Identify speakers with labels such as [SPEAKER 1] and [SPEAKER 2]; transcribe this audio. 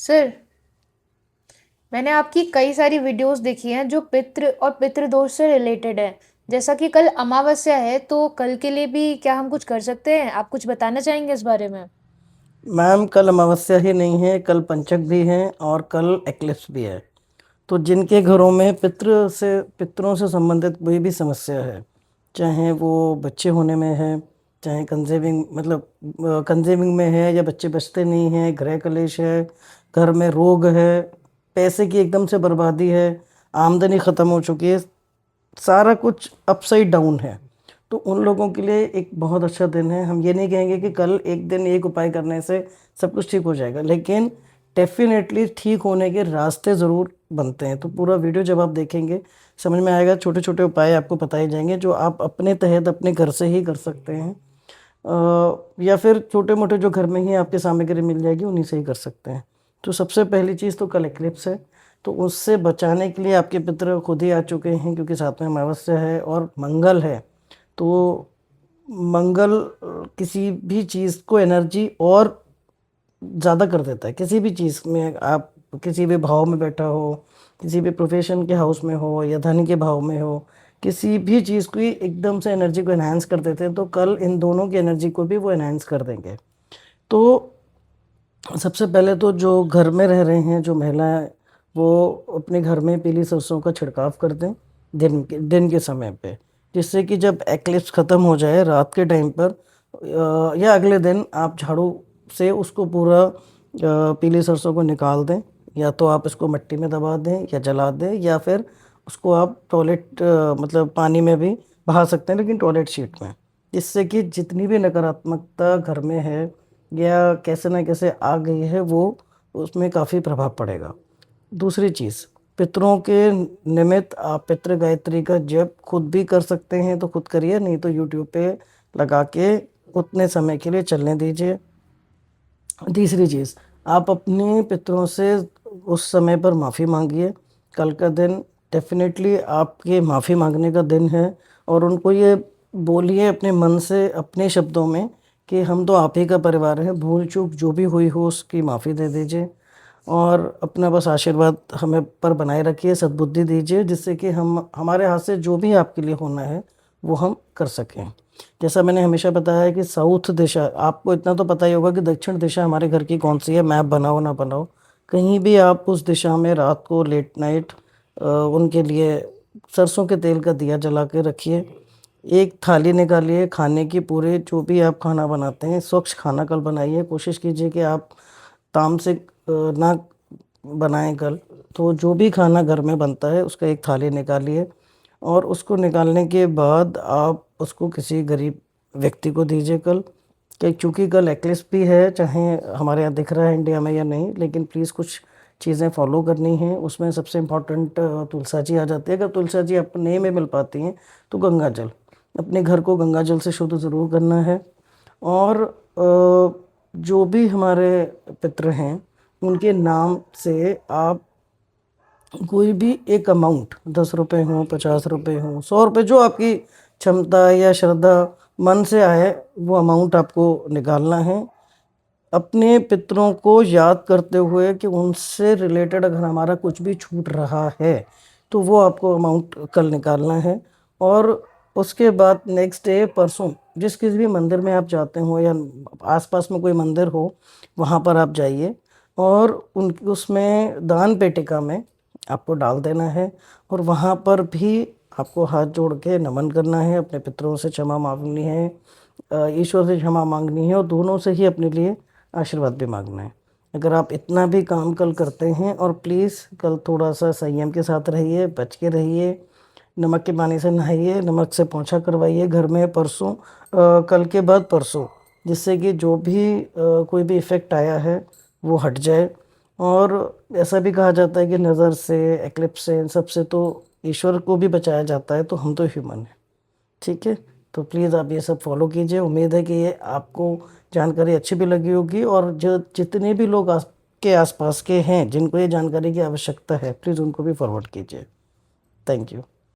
[SPEAKER 1] Sir, मैंने आपकी कई सारी वीडियोस देखी हैं जो पितृ और पितृदोष से रिलेटेड है। जैसा कि कल अमावस्या है, तो कल के लिए भी क्या हम कुछ कर सकते हैं? आप कुछ बताना चाहेंगे इस बारे में?
[SPEAKER 2] मैम, कल अमावस्या ही नहीं है, कल पंचक भी है और कल एक्लिप्स भी है। तो जिनके घरों में पितरों से संबंधित कोई भी समस्या है, चाहे वो बच्चे होने में है, चाहे कंजेविंग मतलब कंजेविंग में है, या बच्चे बचते नहीं हैं, गृह कलेश है, घर में रोग है, पैसे की एकदम से बर्बादी है, आमदनी ख़त्म हो चुकी है, सारा कुछ अपसाइड डाउन है, तो उन लोगों के लिए एक बहुत अच्छा दिन है। हम ये नहीं कहेंगे कि कल एक दिन एक उपाय करने से सब कुछ ठीक हो जाएगा, लेकिन डेफिनेटली ठीक होने के रास्ते ज़रूर बनते हैं। तो पूरा वीडियो जब आप देखेंगे समझ में आएगा, छोटे छोटे उपाय आपको बताए जाएंगे जो आप अपने तहत अपने घर से ही कर सकते हैं, या फिर छोटे मोटे जो घर में ही आपके सामग्री मिल जाएगी उन्हीं से ही कर सकते हैं। तो सबसे पहली चीज़ तो कल एक्लिप्स है, तो उससे बचाने के लिए आपके पितर खुद ही आ चुके हैं, क्योंकि साथ में अमावस्या है और मंगल है। तो मंगल किसी भी चीज़ को एनर्जी और ज़्यादा कर देता है। किसी भी चीज़ में आप किसी भी भाव में बैठा हो, किसी भी प्रोफेशन के हाउस में हो या धन के भाव में हो, किसी भी चीज़ को ही एकदम से एनर्जी को एनहांस कर देते हैं, तो कल इन दोनों की एनर्जी को भी वो एनहांस कर देंगे। तो सबसे पहले तो जो घर में रह रहे हैं जो महिलाएं, वो अपने घर में पीली सरसों का छिड़काव कर दें दिन के समय पे, जिससे कि जब एक्लिप्स ख़त्म हो जाए रात के टाइम पर, या अगले दिन आप झाड़ू से उसको पूरा पीली सरसों को निकाल दें। या तो आप इसको मिट्टी में दबा दें या जला दें, या फिर उसको आप टॉयलेट मतलब पानी में भी बहा सकते हैं, लेकिन टॉयलेट शीट में, जिससे कि जितनी भी नकारात्मकता घर में है या कैसे ना कैसे आ गई है, वो उसमें काफ़ी प्रभाव पड़ेगा। दूसरी चीज़, पितरों के निमित्त आप पितृ गायत्री का जप खुद भी कर सकते हैं तो खुद करिए, नहीं तो यूट्यूब पे लगा के उतने समय के लिए चलने दीजिए। तीसरी चीज़, आप अपने पितरों से उस समय पर माफ़ी मांगिए। कल का दिन डेफिनेटली आपके माफ़ी मांगने का दिन है, और उनको ये बोलिए अपने मन से अपने शब्दों में कि हम तो आप ही का परिवार है, भूल चूक जो भी हुई हो उसकी माफ़ी दे दीजिए, और अपना बस आशीर्वाद हमें पर बनाए रखिए, सद्बुद्धि दीजिए, जिससे कि हम हमारे हाथ से जो भी आपके लिए होना है वो हम कर सकें। जैसा मैंने हमेशा बताया है कि साउथ दिशा, आपको इतना तो पता ही होगा कि दक्षिण दिशा हमारे घर की कौन सी है, मैप बनाओ ना बनाओ, कहीं भी आप उस दिशा में रात को लेट नाइट उनके लिए सरसों के तेल का दिया जला के रखिए। एक थाली निकालिए खाने की, पूरे जो भी आप खाना बनाते हैं स्वच्छ खाना कल बनाइए। कोशिश कीजिए कि आप तामसिक ना बनाएं कल। तो जो भी खाना घर में बनता है उसका एक थाली निकालिए, और उसको निकालने के बाद आप उसको किसी गरीब व्यक्ति को दीजिए कल। कि चूँकि कल एक्लिप्स भी है, चाहे हमारे यहाँ दिख रहा है इंडिया में या नहीं, लेकिन प्लीज़ कुछ चीज़ें फॉलो करनी है। उसमें सबसे इम्पोर्टेंट तुलसा जी आ जाती है। अगर तुलसा जी अपने में मिल पाती हैं तो गंगा जल, अपने घर को गंगा जल से शुद्ध ज़रूर करना है। और जो भी हमारे पितृ हैं उनके नाम से आप कोई भी एक अमाउंट, 10 रुपये हो, 50 रुपये हो, 100 रुपये, जो आपकी क्षमता या श्रद्धा मन से आए वो अमाउंट आपको निकालना है, अपने पितरों को याद करते हुए कि उनसे रिलेटेड अगर हमारा कुछ भी छूट रहा है तो वो आपको अमाउंट कल निकालना है। और उसके बाद नेक्स्ट डे परसों जिस किसी भी मंदिर में आप जाते हो या आसपास में कोई मंदिर हो, वहाँ पर आप जाइए, और उन उसमें दान पेटिका में आपको डाल देना है, और वहाँ पर भी आपको हाथ जोड़ के नमन करना है, अपने पितरों से क्षमा मांगनी है, ईश्वर से क्षमा मांगनी है, और दोनों से ही अपने लिए आशीर्वाद भी मांगना है। अगर आप इतना भी काम कल करते हैं, और प्लीज़ कल थोड़ा सा संयम के साथ रहिए, बच के रहिए, नमक के पानी से नहाइए, नमक से पोंछा करवाइए घर में परसों, कल के बाद परसों, जिससे कि जो भी कोई भी इफ़ेक्ट आया है वो हट जाए। और ऐसा भी कहा जाता है कि नज़र से, एक्लिप्स से, इन सब से तो ईश्वर को भी बचाया जाता है, तो हम तो ह्यूमन हैं। ठीक है, तो प्लीज़ आप ये सब फॉलो कीजिए। उम्मीद है कि ये आपको जानकारी अच्छी भी लगी होगी, और जो जितने भी लोग आपके आसपास के हैं जिनको ये जानकारी की आवश्यकता है, प्लीज़ उनको भी फॉरवर्ड कीजिए। Thank you.